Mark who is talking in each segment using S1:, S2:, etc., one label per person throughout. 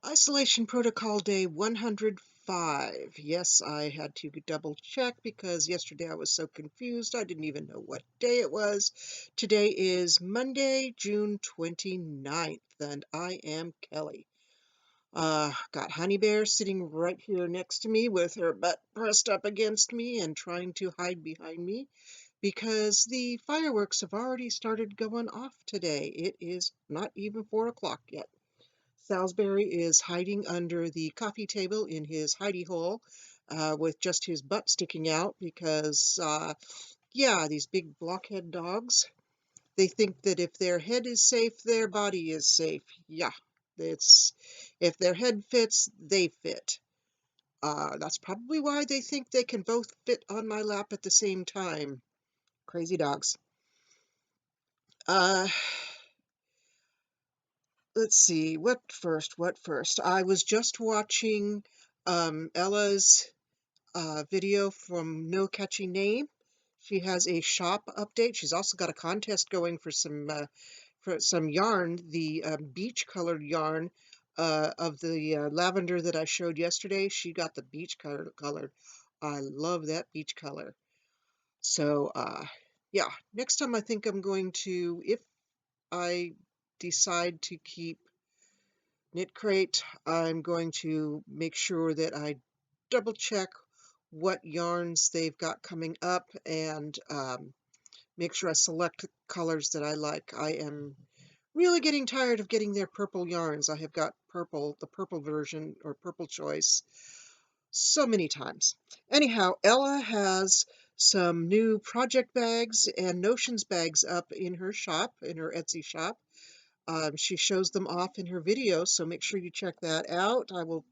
S1: Isolation Protocol Day 105. Yes, I had to double check because yesterday I was so confused I didn't even know what day it was. Today is Monday, June 29th, and I am Kelly. Got Honey Bear sitting right here next to me with her butt pressed up against me and trying to hide behind me because the fireworks have already started going off today. It is not even 4 o'clock yet. Salisbury is hiding under the coffee table in his hidey hole with just his butt sticking out because, yeah, these big blockhead dogs, they think that if their head is safe, their body is safe. Yeah, it's if their head fits, they fit. That's probably why they think they can both fit on my lap at the same time. Crazy dogs. Uh, let's see, what first? What first? I was just watching Ella's video from No Catchy Name. She has a shop update. She's also got a contest going for some yarn, the beach colored yarn of the lavender that I showed yesterday. She got the beach colored. I love that beach color. So yeah, next time I think I'm going to, if I decide to keep Knitcrate, I'm going to make sure that I double check what yarns they've got coming up and make sure I select colors that I like. I am really getting tired of getting their purple yarns. I have got purple, the purple version or purple choice, so many times. Anyhow, Ella has some new project bags and notions bags up in her shop, in her Etsy shop. She shows them off in her video, so make sure you check that out. I will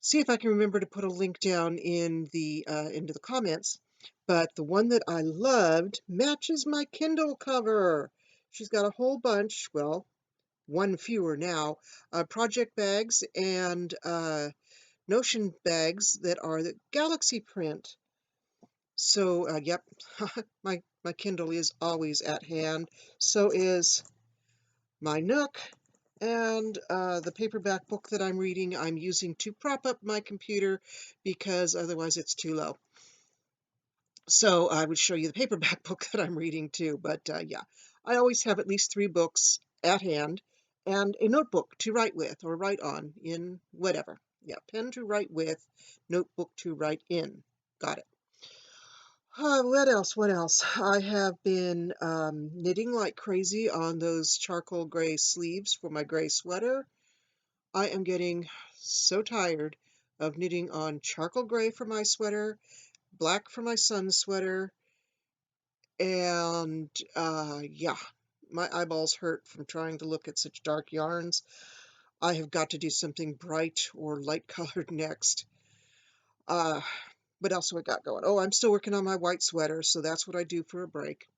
S1: see if I can remember to put a link down in the into the comments. But the one that I loved matches my Kindle cover. She's got a whole bunch, well, one fewer now, project bags and Notion bags that are the Galaxy print. So, yep, my Kindle is always at hand. So is my Nook, and the paperback book that I'm reading, I'm using to prop up my computer because otherwise it's too low. So I would show you the paperback book that I'm reading too, but yeah, I always have at least 3 books at hand and a notebook to write with or write on in whatever. Yeah, pen to write with, notebook to write in. Got it. What else? What else? I have been knitting like crazy on those charcoal gray sleeves for my gray sweater. I am getting so tired of knitting on charcoal gray for my sweater, black for my son's sweater, and yeah, my eyeballs hurt from trying to look at such dark yarns. I have got to do something bright or light colored next. Uh, what else have I got going? Oh, I'm still working on my white sweater, so that's what I do for a break.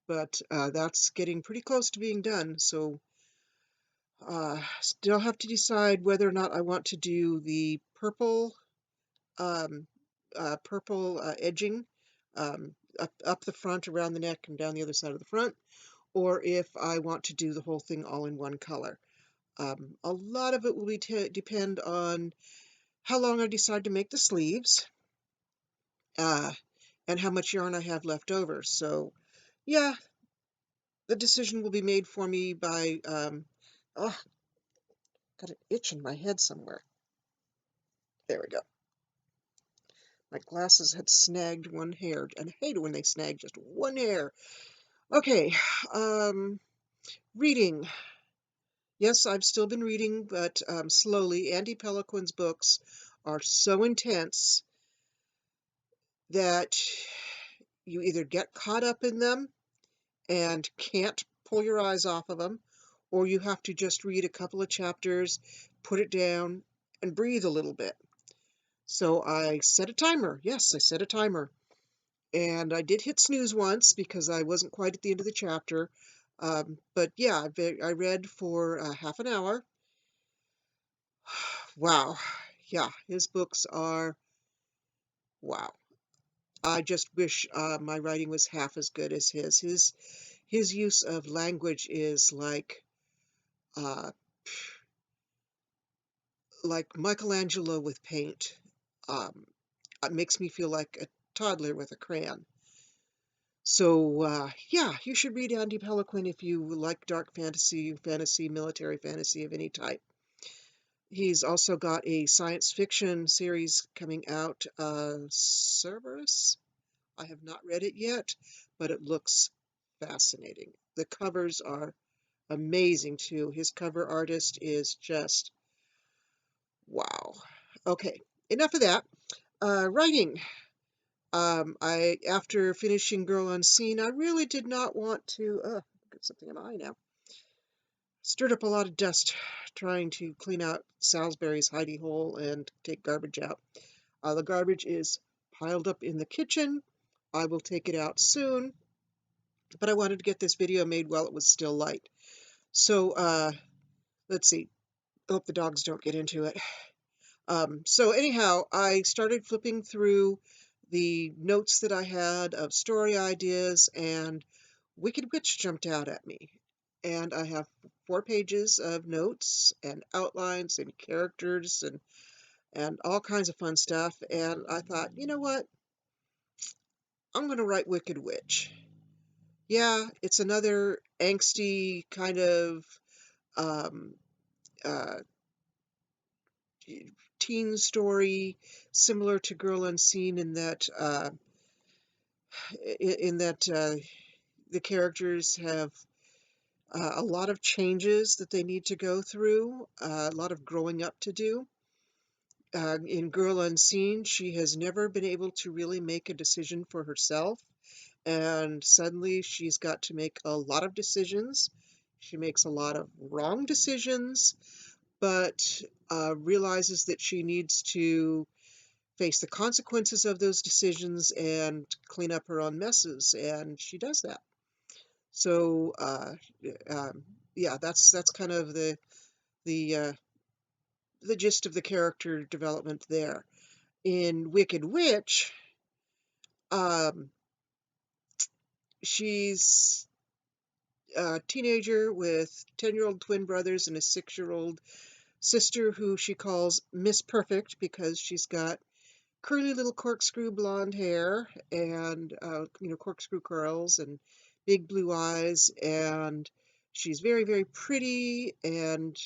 S1: But that's getting pretty close to being done, so still have to decide whether or not I want to do the um, purple edging up the front, around the neck, and down the other side of the front, or if I want to do the whole thing all in one color. A lot of it will depend on how long I decide to make the sleeves uh, and how much yarn I have left over. So, yeah, the decision will be made for me by, oh, got an itch in my head somewhere. There we go. My glasses had snagged one hair, and I hate it when they snag just one hair. Okay, reading. Yes, I've still been reading, but slowly. Andy Peliquin's books are so intense that you either get caught up in them and can't pull your eyes off of them, or you have to just read a couple of chapters, put it down, and breathe a little bit. So I set a timer. Yes, I set a timer. And I did hit snooze once because I wasn't quite at the end of the chapter. But yeah, I read for half an hour. Wow. Yeah, his books are wow. I just wish my writing was half as good as his. His use of language is like uh, like Michelangelo with paint. Um, it makes me feel like a toddler with a crayon. So, yeah, you should read Andy Peliquin if you like dark fantasy, military fantasy of any type. He's also got a science fiction series coming out, Cerberus. I have not read it yet, but it looks fascinating. The covers are amazing too. His cover artist is just wow. Okay, enough of that. Writing. I after finishing Girl Unseen, I really did not want to. Get something in my eye now. Stirred up a lot of dust trying to clean out Salisbury's hidey hole and take garbage out. The garbage is piled up in the kitchen. I will take it out soon, but I wanted to get this video made while it was still light. So, let's see. Hope the dogs don't get into it. So anyhow, I started flipping through the notes that I had of story ideas, and Wicked Witch jumped out at me. And I have 4 pages of notes and outlines and characters and all kinds of fun stuff. And I thought, you know what? I'm going to write Wicked Witch. Yeah, it's another angsty kind of um, uh, teen story, similar to Girl Unseen in that the characters have a lot of changes that they need to go through, a lot of growing up to do. In Girl Unseen, she has never been able to really make a decision for herself, and suddenly she's got to make a lot of decisions. She makes a lot of wrong decisions, but realizes that she needs to face the consequences of those decisions and clean up her own messes, and she does that. So, um, yeah, that's kind of the uh, the gist of the character development there. In Wicked Witch, um, she's a teenager with 10-year-old twin brothers and a 6-year-old sister who she calls Miss Perfect because she's got curly little corkscrew blonde hair and corkscrew curls and big blue eyes, and she's very, very pretty. And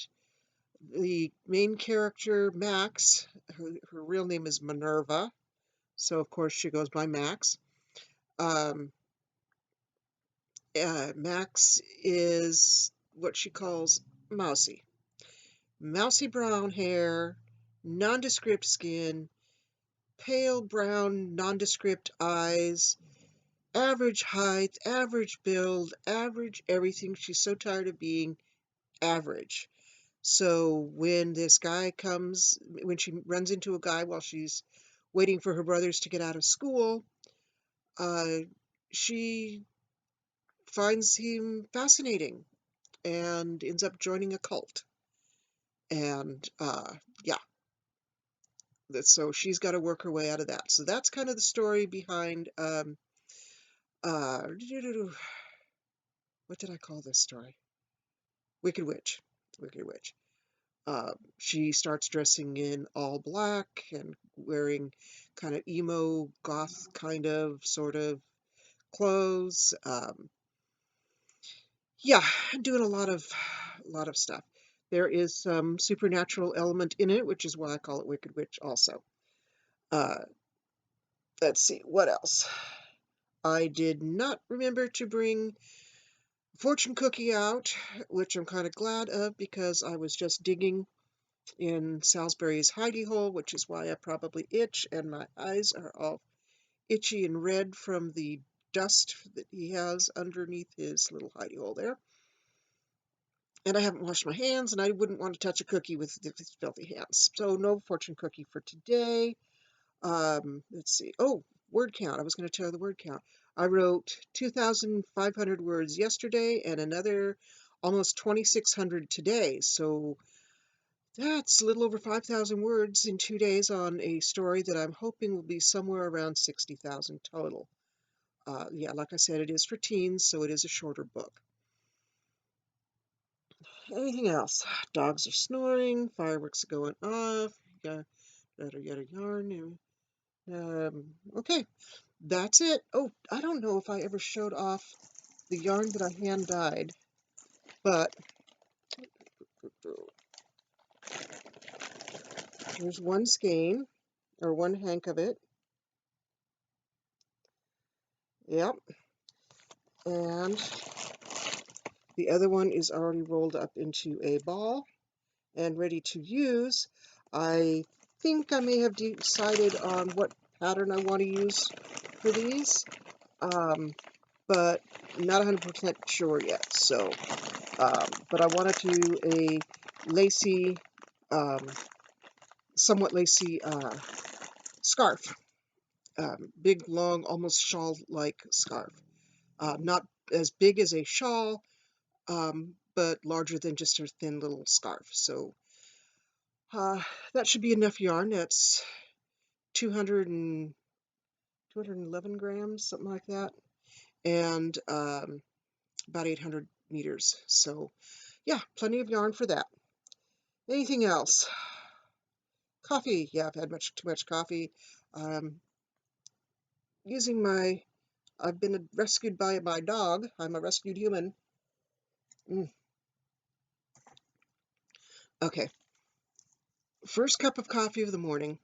S1: the main character, Max, her real name is Minerva, so of course she goes by Max. um, Max is what she calls mousy. Mousy brown hair, nondescript skin, pale brown nondescript eyes, average height, average build, average everything. She's so tired of being average. So when she runs into a guy while she's waiting for her brothers to get out of school, uh, she finds him fascinating and ends up joining a cult. And yeah, so she's got to work her way out of that. So that's kind of the story behind uh, what did I call this story? Wicked Witch. Wicked Witch. She starts dressing in all black and wearing kind of emo, goth kind of sort of clothes. Yeah, doing a lot of stuff. There is some supernatural element in it, which is why I call it Wicked Witch also. Uh, let's see, what else? I did not remember to bring fortune cookie out, which I'm kind of glad of because I was just digging in Salisbury's hidey hole, which is why I probably itch, and my eyes are all itchy and red from the dust that he has underneath his little hidey hole there. And I haven't washed my hands, and I wouldn't want to touch a cookie with his filthy hands. So no fortune cookie for today. Let's see. Oh, word count. I was going to tell you the word count. I wrote 2,500 words yesterday and another almost 2,600 today. So that's a little over 5,000 words in 2 days on a story that I'm hoping will be somewhere around 60,000 total. Yeah, like I said, it is for teens, so it is a shorter book. Anything else? Dogs are snoring, fireworks are going off, yada yarn. Okay, that's it. Oh, I don't know if I ever showed off the yarn that I hand dyed, but here's one skein, or one hank of it. Yep. And the other one is already rolled up into a ball and ready to use. I think I may have decided on what pattern I want to use for these, but not 100% sure yet. So, but I want to do a lacy, somewhat lacy scarf. Big, long, almost shawl-like scarf. Not as big as a shawl, but larger than just a thin little scarf. So that should be enough yarn. That's 211 grams, something like that, and about 800 meters. So yeah, plenty of yarn for that. Anything else? Coffee. Yeah, I've had too much coffee. Um, using my, I've been rescued by my dog. I'm a rescued human. Okay, first cup of coffee of the morning.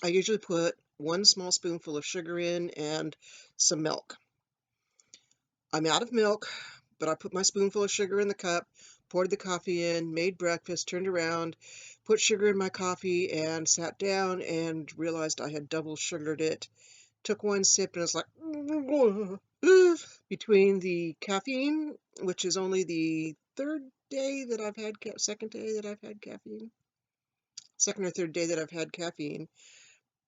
S1: I usually put 1 small spoonful of sugar in and some milk. I'm out of milk, but I put my spoonful of sugar in the cup, poured the coffee in, made breakfast, turned around, put sugar in my coffee, and sat down and realized I had double sugared it. Took one sip and I was like, between the caffeine, which is only the second day that I've had caffeine, second or third day that I've had caffeine,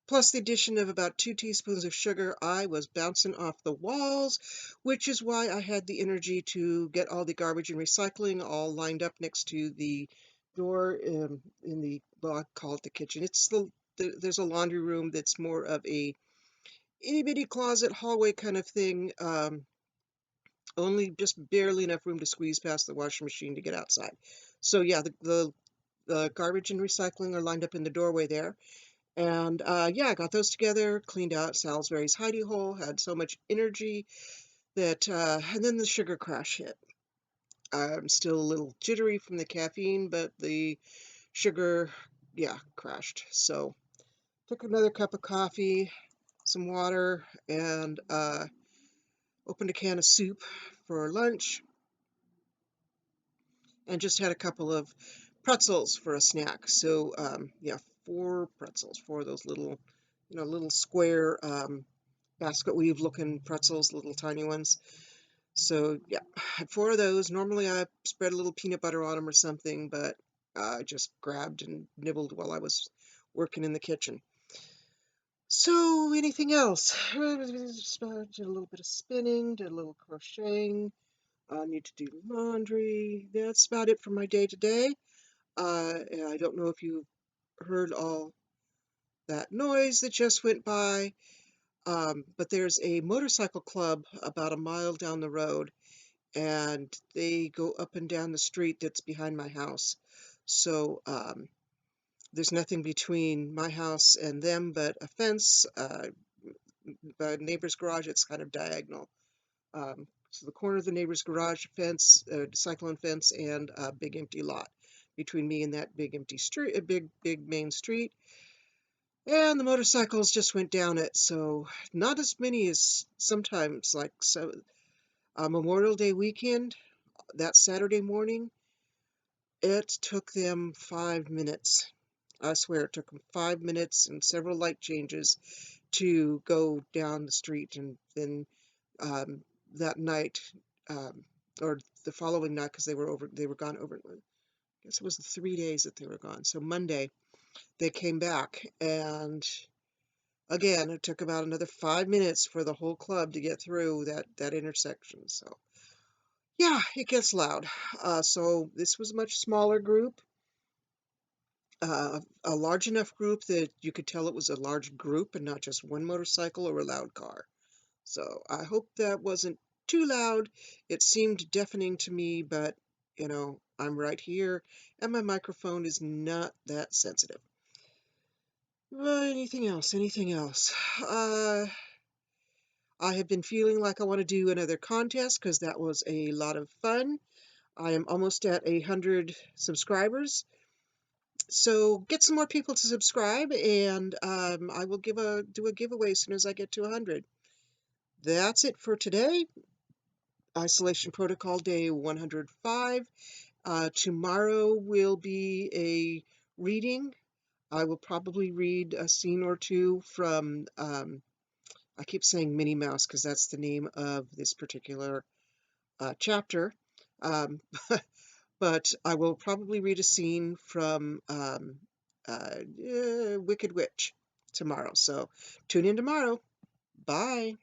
S1: plus the addition of about 2 teaspoons of sugar, I was bouncing off the walls, which is why I had the energy to get all the garbage and recycling all lined up next to the door in the, well, I call it the kitchen. It's there's a laundry room that's more of a itty bitty closet hallway kind of thing. Only just barely enough room to squeeze past the washing machine to get outside. So yeah, the garbage and recycling are lined up in the doorway there. And yeah, I got those together, cleaned out Salisbury's hidey hole, had so much energy that, and then the sugar crash hit. I'm still a little jittery from the caffeine, but the sugar, yeah, crashed. So took another cup of coffee, some water, and opened a can of soup for lunch, and just had a couple of pretzels for a snack. So yeah, 4 pretzels, 4 of those little, little square basket weave looking pretzels, little tiny ones. So yeah, had 4 of those. Normally I spread a little peanut butter on them or something, but I just grabbed and nibbled while I was working in the kitchen. So anything else? Did a little bit of spinning, did a little crocheting. I need to do laundry. That's about it for my day to day. I don't know if you heard all that noise that just went by. But there's a motorcycle club about a mile down the road, and they go up and down the street that's behind my house. So there's nothing between my house and them but a fence, the neighbor's garage. It's kind of diagonal. So the corner of the neighbor's garage fence, cyclone fence, and a big empty lot between me and that big empty street, a big main street. And the motorcycles just went down it, so not as many as sometimes, like so Memorial Day weekend, that Saturday morning, it took them 5 minutes. I swear it took them 5 minutes and several light changes to go down the street. And then that night, or the following night, because they were gone over, I guess it was the 3 days that they were gone. So Monday, they came back, and again, it took about another 5 minutes for the whole club to get through that intersection. So yeah, it gets loud. So this was a much smaller group, a large enough group that you could tell it was a large group and not just one motorcycle or a loud car. So I hope that wasn't too loud. It seemed deafening to me, but I'm right here, and my microphone is not that sensitive. Anything else? Anything else? I have been feeling like I want to do another contest because that was a lot of fun. I am almost at 100 subscribers. So get some more people to subscribe, and I will do a giveaway as soon as I get to 100. That's it for today. Isolation Protocol Day 105. Tomorrow will be a reading. I will probably read a scene or two from, I keep saying Minnie Mouse because that's the name of this particular chapter. Um, but I will probably read a scene from Wicked Witch tomorrow. So tune in tomorrow. Bye.